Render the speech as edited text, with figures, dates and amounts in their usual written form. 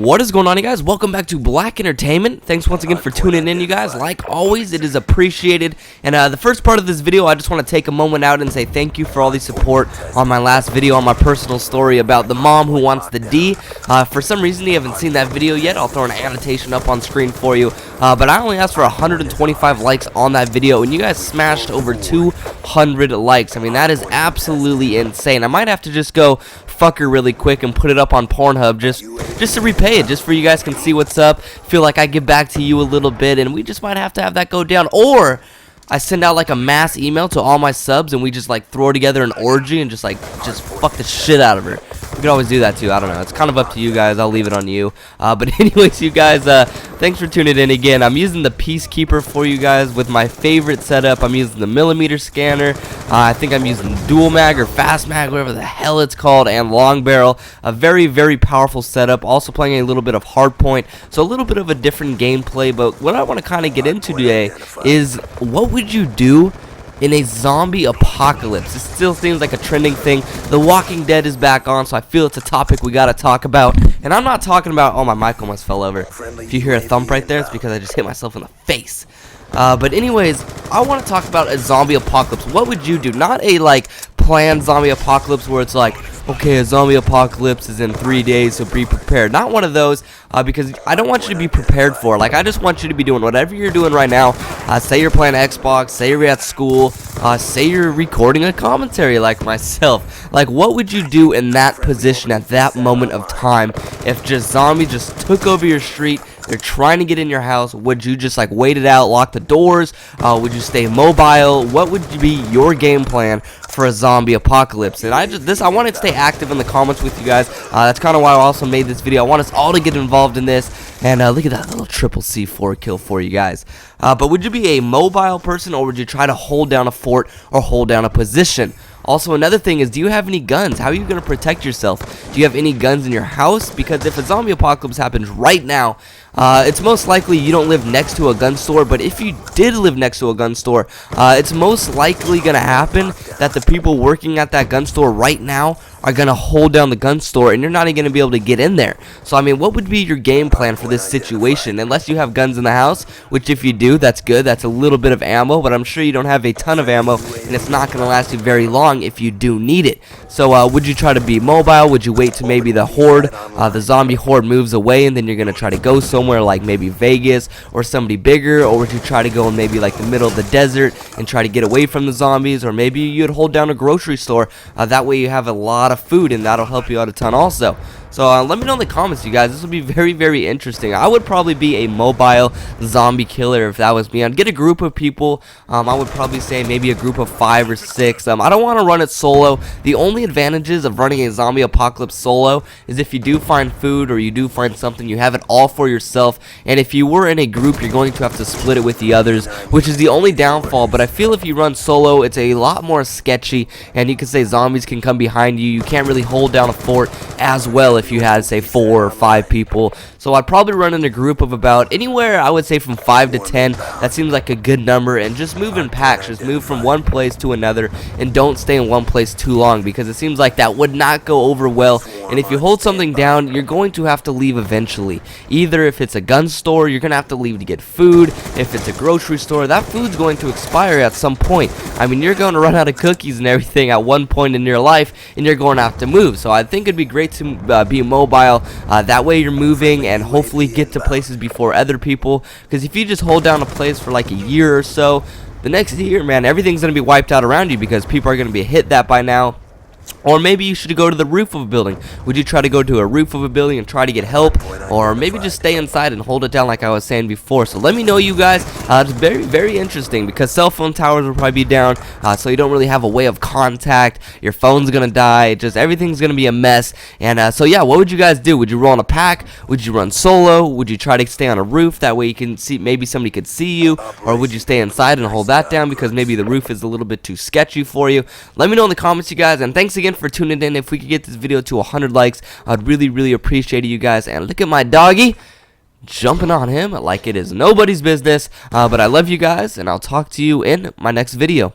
What is going on, you guys? Welcome back to Black Entertainment. Thanks once again for tuning in, you guys. Like always, it is appreciated. And the first part of this video, I just want to take a moment out and say thank you for all the support on my last video on my personal story about the mom who wants the D. For some reason, you haven't seen that video yet. I'll throw an annotation up on screen for you. But I only asked for 125 likes on that video, and you guys smashed over 200 likes. I mean, that is absolutely insane. I might have to just go fucker really quick and put it up on Pornhub just to repay it, just for you guys can see what's up, feel like I give back to you a little bit, and we just might have to have that go down. Or I send out like a mass email to all my subs and we just like throw together an orgy and just fuck the shit out of her. We could always do that too. I don't know. It's kind of up to you guys. I'll leave it on you. But anyways, you guys, thanks for tuning in again. I'm using the Peacekeeper for you guys with my favorite setup. I'm using the millimeter scanner. I think I'm using dual mag or fast mag, whatever the hell it's called, and long barrel. A very, very powerful setup. Also playing a little bit of hardpoint, so a little bit of a different gameplay. But what I want to kind of get into today is what would you do in a zombie apocalypse? It still seems like a trending thing. The Walking Dead is back on, so I feel it's a topic we gotta talk about. And I'm not talking about, oh, my mic almost fell over. If you hear a thump right there, it's because I just hit myself in the face. But anyways, I want to talk about a zombie apocalypse. What would you do? Not a like planned zombie apocalypse where it's like, okay, a zombie apocalypse is in 3 days, so be prepared. Not one of those, because I don't want you to be prepared for. Like, I just want you to be doing whatever you're doing right now. Say you're playing Xbox, say you're at school, say you're recording a commentary like myself. Like, what would you do in that position at that moment of time if just zombies just took over your street? They're trying to get in your house. Would you just like wait it out, lock the doors? Would you stay mobile? What would be your game plan for a zombie apocalypse? And I wanted to stay active in the comments with you guys. That's kind of why I also made this video. I want us all to get involved in this. And look at that little triple C4 kill for you guys. But would you be a mobile person, or would you try to hold down a fort or hold down a position? Also, another thing is, do you have any guns? How are you going to protect yourself? Do you have any guns in your house? Because if a zombie apocalypse happens right now, it's most likely you don't live next to a gun store. But if you did live next to a gun store, it's most likely going to happen that the people working at that gun store right now are going to hold down the gun store, and you're not even going to be able to get in there. So, I mean, what would be your game plan for this situation? Unless you have guns in the house, which if you do, that's good. That's a little bit of ammo, but I'm sure you don't have a ton of ammo, and it's not going to last you very long if you do need it. So, would you try to be mobile? Would you wait till maybe the horde, the zombie horde moves away, and then you're going to try to go somewhere like maybe Vegas or somebody bigger? Or would you try to go in maybe like the middle of the desert and try to get away from the zombies? Or maybe you'd hold down a grocery store. That way you have a lot of food, and that'll help you out a ton also. So let me know in the comments, you guys. This will be very, very interesting. I would probably be a mobile zombie killer if that was me. I'd get a group of people. I would probably say maybe a group of 5 or 6. I don't want to run it solo. The only advantages of running a zombie apocalypse solo is if you do find food or you do find something, you have it all for yourself. And if you were in a group, you're going to have to split it with the others, which is the only downfall. But I feel if you run solo, it's a lot more sketchy, and you can say zombies can come behind you. You can't really hold down a fort as well if you had, say, 4 or 5 people. So I'd probably run in a group of about anywhere, I would say, from 5 to 10. That seems like a good number. And just move in packs. Just move from one place to another, and don't stay in one place too long, because it seems like that would not go over well. And if you hold something down, you're going to have to leave eventually. Either if it's a gun store, you're going to have to leave to get food. If it's a grocery store, that food's going to expire at some point. I mean, you're going to run out of cookies and everything at one point in your life, and you're going to have to move. So I think it'd be great to be mobile. That way you're moving and hopefully get to places before other people. Because if you just hold down a place for like a year or so, the next year, man, everything's going to be wiped out around you, because people are going to be hit that by now. Or maybe you should go to the roof of a building. Would you try to go to a roof of a building and try to get help? Or maybe just stay inside and hold it down like I was saying before. So let me know, you guys. It's very, very interesting, because cell phone towers will probably be down. So you don't really have a way of contact. Your phone's going to die. Just everything's going to be a mess. And so yeah, what would you guys do? Would you roll in a pack? Would you run solo? Would you try to stay on a roof? That way you can see, maybe somebody could see you. Or would you stay inside and hold that down, because maybe the roof is a little bit too sketchy for you? Let me know in the comments, you guys. And thanks again for tuning in. If we could get this video to 100 likes, I'd really, really appreciate it, you guys. And look at my doggy jumping on him like it is nobody's business. But I love you guys, and I'll talk to you in my next video.